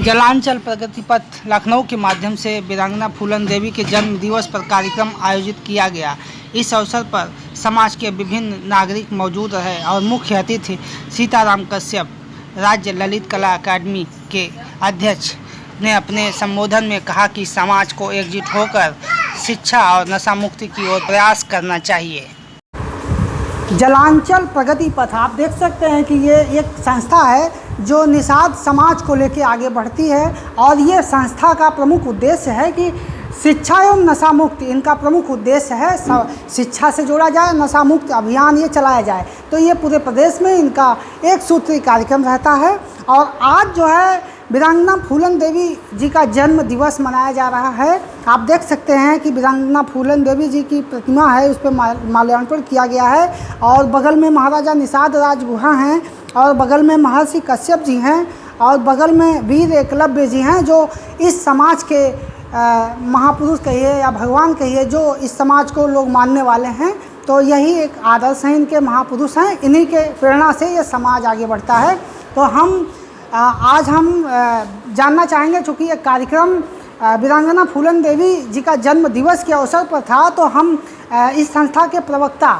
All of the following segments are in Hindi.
जलांचल प्रगति पथ लखनऊ के माध्यम से वीरांगना फूलन देवी के जन्म दिवस पर कार्यक्रम आयोजित किया गया। इस अवसर पर समाज के विभिन्न नागरिक मौजूद रहे और मुख्य अतिथि सीताराम कश्यप, राज्य ललित कला अकादमी के अध्यक्ष, ने अपने संबोधन में कहा कि समाज को एकजुट होकर शिक्षा और नशा मुक्ति की ओर प्रयास करना चाहिए। जलांचल प्रगति पथ आप देख सकते हैं कि ये एक संस्था है जो निषाद समाज को लेकर आगे बढ़ती है और ये संस्था का प्रमुख उद्देश्य है कि शिक्षा एवं नशा मुक्ति इनका प्रमुख उद्देश्य है। शिक्षा से जोड़ा जाए, नशा मुक्त अभियान ये चलाया जाए, तो ये पूरे प्रदेश में इनका एक सूत्री कार्यक्रम रहता है। और आज जो है वीरांगना फूलन देवी जी का जन्म दिवस मनाया जा रहा है। आप देख सकते हैं कि वीरांगना फूलन देवी जी की प्रतिमा है, उस पर माल्यार्पण किया गया है और बगल में महाराजा निषाद राज गुहा हैं और बगल में महर्षि कश्यप जी हैं और बगल में वीर एकलव्य जी हैं, जो इस समाज के महापुरुष कहिए या भगवान कहिए, जो इस समाज को लोग मानने वाले हैं। तो यही एक आदर्श हैं, इनके महापुरुष हैं, इन्हीं के प्रेरणा से ये समाज आगे बढ़ता है। तो आज हम जानना चाहेंगे, चूँकि ये कार्यक्रम वीरांगना फूलन देवी जी का जन्म दिवस के अवसर पर था, तो हम इस संस्था के प्रवक्ता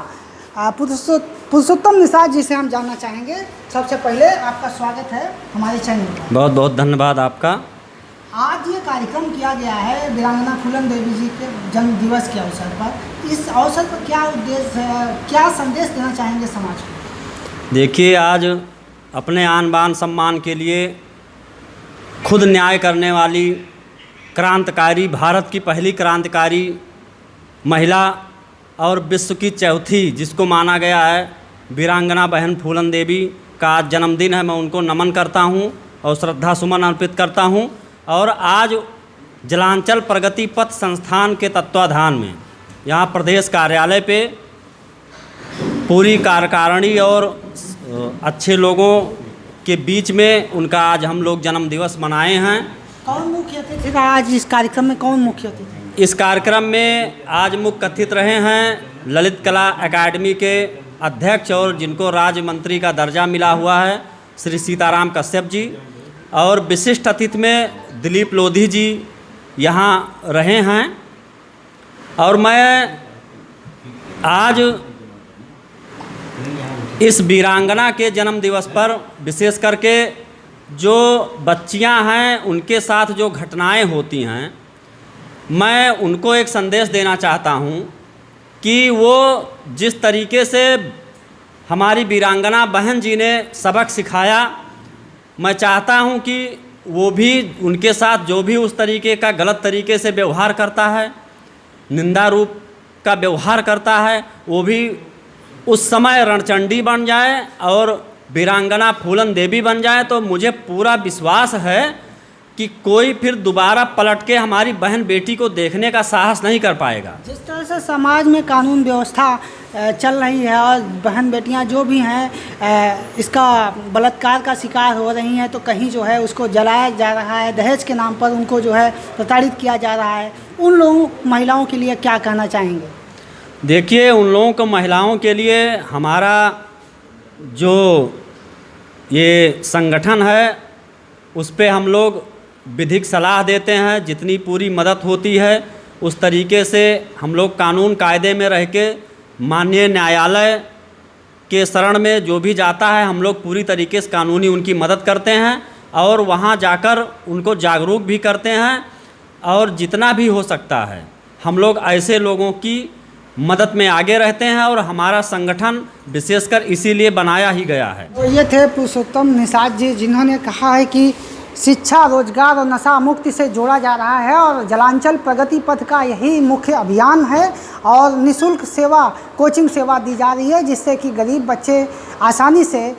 पुरुषोत्तम निषाद जी से हम जानना चाहेंगे। सबसे पहले आपका स्वागत है हमारे चैनल पर। बहुत बहुत धन्यवाद आपका। आज ये कार्यक्रम किया गया है वीरांगना फूलन देवी जी के जन्म दिवस के अवसर पर। इस अवसर पर क्या उद्देश्य है, क्या संदेश देना चाहेंगे समाज को? देखिए, आज अपने आन बान सम्मान के लिए खुद न्याय करने वाली क्रांतिकारी, भारत की पहली क्रांतिकारी महिला और विश्व की चौथी जिसको माना गया है वीरांगना बहन फूलन देवी का आज जन्मदिन है। मैं उनको नमन करता हूं और श्रद्धा सुमन अर्पित करता हूं। और आज जलांचल प्रगति पथ संस्थान के तत्वाधान में यहाँ प्रदेश कार्यालय पे पूरी कार्यकारिणी और अच्छे लोगों के बीच में उनका आज हम लोग जन्म दिवस मनाए हैं। कौन मुख्य अतिथि था आज इस कार्यक्रम में? कौन मुख्य अतिथि? इस कार्यक्रम में आज मुख्य अतिथि रहे हैं ललित कला अकादमी के अध्यक्ष और जिनको राज्य मंत्री का दर्जा मिला हुआ है, श्री सीताराम कश्यप जी। और विशिष्ट अतिथि में दिलीप लोधी जी यहाँ रहे हैं। और मैं आज इस वीरांगना के जन्म दिवस पर विशेष करके जो बच्चियां हैं उनके साथ जो घटनाएं होती हैं, मैं उनको एक संदेश देना चाहता हूं कि वो जिस तरीके से हमारी वीरांगना बहन जी ने सबक सिखाया, मैं चाहता हूं कि वो भी उनके साथ जो भी उस तरीके का गलत तरीके से व्यवहार करता है, निंदा रूप का व्यवहार करता है, वो भी उस समय रणचंडी बन जाए और वीरांगना फूलन देवी बन जाए। तो मुझे पूरा विश्वास है कि कोई फिर दोबारा पलट के हमारी बहन बेटी को देखने का साहस नहीं कर पाएगा। जिस तरह से समाज में कानून व्यवस्था चल रही है और बहन बेटियां जो भी हैं इसका बलात्कार का शिकार हो रही हैं, तो कहीं जो है उसको जलाया जा रहा है, दहेज के नाम पर उनको जो है प्रताड़ित किया जा रहा है, उन लोगों महिलाओं के लिए क्या कहना चाहेंगे? देखिए, उन लोगों को महिलाओं के लिए हमारा जो ये संगठन है उस पे हम लोग विधिक सलाह देते हैं। जितनी पूरी मदद होती है उस तरीके से हम लोग कानून कायदे में रह के माननीय न्यायालय के शरण में जो भी जाता है, हम लोग पूरी तरीके से कानूनी उनकी मदद करते हैं और वहाँ जाकर उनको जागरूक भी करते हैं। और जितना भी हो सकता है हम लोग ऐसे लोगों की मदद में आगे रहते हैं और हमारा संगठन विशेषकर इसीलिए बनाया ही गया है। तो ये थे पुरुषोत्तम निषाद जी, जिन्होंने कहा है कि शिक्षा, रोजगार और नशा मुक्ति से जोड़ा जा रहा है और जलांचल प्रगति पथ का यही मुख्य अभियान है और निःशुल्क सेवा, कोचिंग सेवा दी जा रही है, जिससे कि गरीब बच्चे आसानी से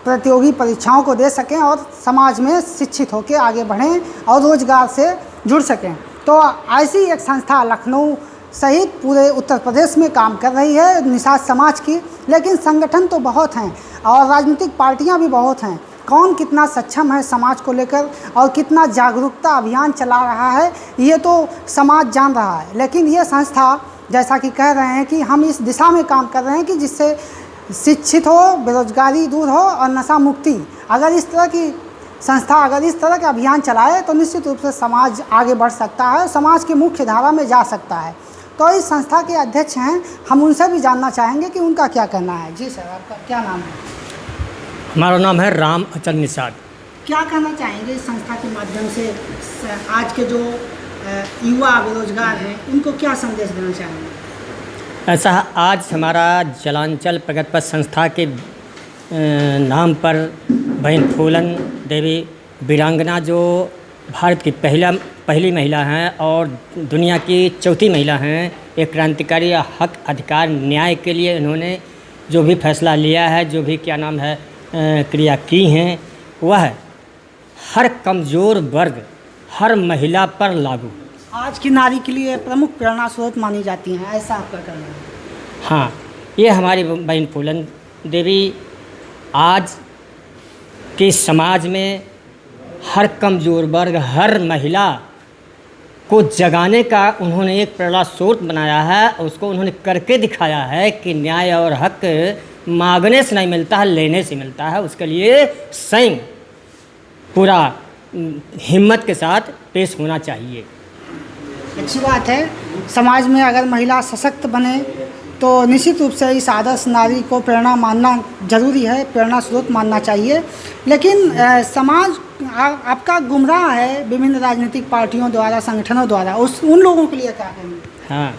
प्रतियोगी परीक्षाओं को दे सकें और समाज में शिक्षित होकर आगे बढ़ें और रोजगार से जुड़ सकें। तो ऐसी एक संस्था लखनऊ सहित पूरे उत्तर प्रदेश में काम कर रही है निषाद समाज की। लेकिन संगठन तो बहुत हैं और राजनीतिक पार्टियां भी बहुत हैं। कौन कितना सक्षम है समाज को लेकर और कितना जागरूकता अभियान चला रहा है, ये तो समाज जान रहा है। लेकिन ये संस्था जैसा कि कह रहे हैं कि हम इस दिशा में काम कर रहे हैं कि जिससे शिक्षित हो, बेरोजगारी दूर हो और नशा मुक्ति, अगर इस तरह की संस्था अगर इस तरह के अभियान चलाए तो निश्चित रूप से समाज आगे बढ़ सकता है, समाज की मुख्य धारा में जा सकता है। तो इस संस्था के अध्यक्ष हैं, हम उनसे भी जानना चाहेंगे कि उनका क्या कहना है। जी सर, आपका क्या नाम है? हमारा नाम है राम अचल निषाद। क्या कहना चाहेंगे इस संस्था के माध्यम से आज के जो युवा बेरोजगार हैं उनको क्या संदेश देना चाहेंगे? ऐसा आज हमारा जलांचल प्रगति पथ संस्था के नाम पर बहन फूलन देवी वीरांगना, जो भारत की पहली महिला हैं और दुनिया की चौथी महिला हैं, एक क्रांतिकारी हक अधिकार न्याय के लिए इन्होंने जो भी फैसला लिया है, जो भी क्या नाम है क्रिया की हैं, वह हर कमज़ोर वर्ग, हर महिला पर लागू, आज की नारी के लिए प्रमुख प्रेरणा स्रोत मानी जाती हैं, ऐसा आपका कहना है? हाँ, ये हमारी बहन फूलन देवी आज के समाज में हर कमज़ोर वर्ग, हर महिला को जगाने का उन्होंने एक प्रेरणा स्रोत बनाया है। उसको उन्होंने करके दिखाया है कि न्याय और हक मांगने से नहीं मिलता है, लेने से मिलता है। उसके लिए स्वयं पूरा हिम्मत के साथ पेश होना चाहिए। अच्छी बात है, समाज में अगर महिला सशक्त बने तो निश्चित रूप से इस आदर्श नारी को प्रेरणा मानना जरूरी है, प्रेरणा स्रोत मानना चाहिए। लेकिन समाज आपका गुमराह है विभिन्न राजनीतिक पार्टियों द्वारा, संगठनों द्वारा, उन लोगों के लिए क्या कहेंगे? हाँ,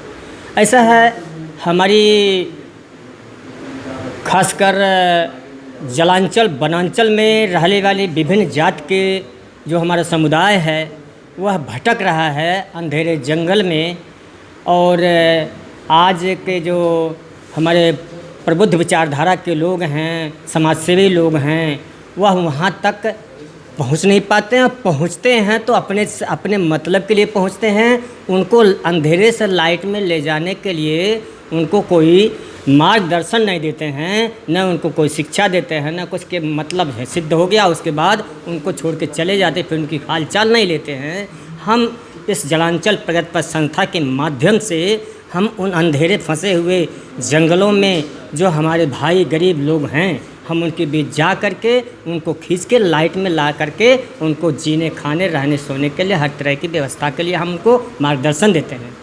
ऐसा है, हमारी खासकर जलांचल वनांचल में रहने वाली विभिन्न जात के जो हमारा समुदाय है वह भटक रहा है अंधेरे जंगल में। और आज के जो हमारे प्रबुद्ध विचारधारा के लोग हैं, समाजसेवी लोग हैं, वह वहाँ तक पहुँच नहीं पाते हैं। पहुँचते हैं तो अपने मतलब के लिए पहुँचते हैं। उनको अंधेरे से लाइट में ले जाने के लिए उनको कोई मार्गदर्शन नहीं देते हैं, न उनको कोई शिक्षा देते हैं, न कुछ के मतलब है सिद्ध हो गया उसके बाद उनको छोड़ के चले जाते, फिर उनकी हालचाल नहीं लेते हैं। हम इस जलांचल प्रगति पथ संस्था के माध्यम से हम उन अंधेरे फंसे हुए जंगलों में जो हमारे भाई गरीब लोग हैं, हम उनके बीच जा करके उनको खींच के लाइट में ला करके उनको जीने, खाने, रहने, सोने के लिए हर तरह की व्यवस्था के लिए हम उनको मार्गदर्शन देते हैं।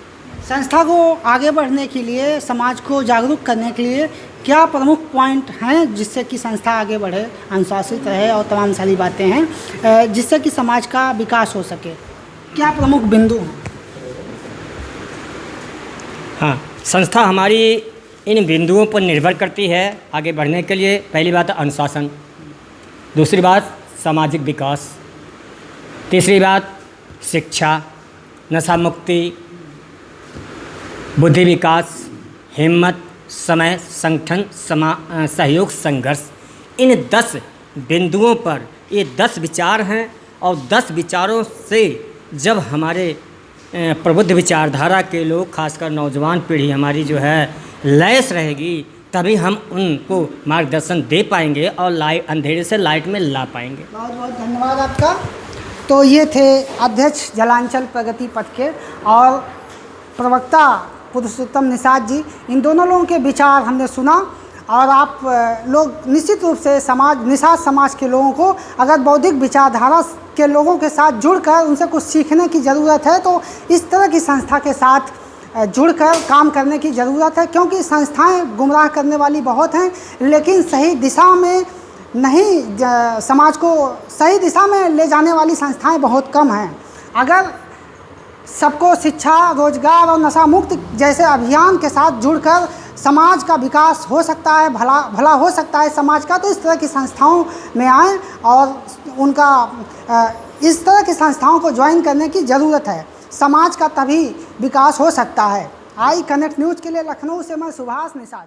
संस्था को आगे बढ़ने के लिए, समाज को जागरूक करने के लिए क्या प्रमुख पॉइंट हैं जिससे कि संस्था आगे बढ़े, अनुशासित रहे और तमाम सारी बातें हैं जिससे कि समाज का विकास हो सके? क्या प्रमुख बिंदु हैं? हाँ, संस्था हमारी इन बिंदुओं पर निर्भर करती है आगे बढ़ने के लिए। पहली बात अनुशासन, दूसरी बात सामाजिक विकास, तीसरी बात शिक्षा, नशा मुक्ति, बुद्धि विकास, हिम्मत, समय, संगठन, सहयोग, संघर्ष। इन 10 बिंदुओं पर ये 10 विचार हैं और 10 विचारों से जब हमारे प्रबुद्ध विचारधारा के लोग, खासकर नौजवान पीढ़ी हमारी जो है लैस रहेगी, तभी हम उनको मार्गदर्शन दे पाएंगे और अंधेरे से लाइट में ला पाएंगे। बहुत बहुत धन्यवाद आपका। तो ये थे अध्यक्ष जलांचल प्रगति पथ के और प्रवक्ता पुरुषोत्तम निषाद जी। इन दोनों लोगों के विचार हमने सुना और आप लोग निश्चित रूप से निषाद समाज के लोगों को अगर बौद्धिक विचारधारा के लोगों के साथ जुड़कर उनसे कुछ सीखने की ज़रूरत है तो इस तरह की संस्था के साथ जुड़कर काम करने की ज़रूरत है, क्योंकि संस्थाएं गुमराह करने वाली बहुत हैं लेकिन सही दिशा में नहीं, समाज को सही दिशा में ले जाने वाली संस्थाएं बहुत कम हैं। अगर सबको शिक्षा, रोजगार और नशा मुक्त जैसे अभियान के साथ जुड़कर समाज का विकास हो सकता है, भला हो सकता है समाज का, तो इस तरह की संस्थाओं में आएँ और उनका इस तरह की संस्थाओं को ज्वाइन करने की ज़रूरत है। समाज का तभी विकास हो सकता है। आई कनेक्ट न्यूज़ के लिए लखनऊ से मैं सुभाष निषाद।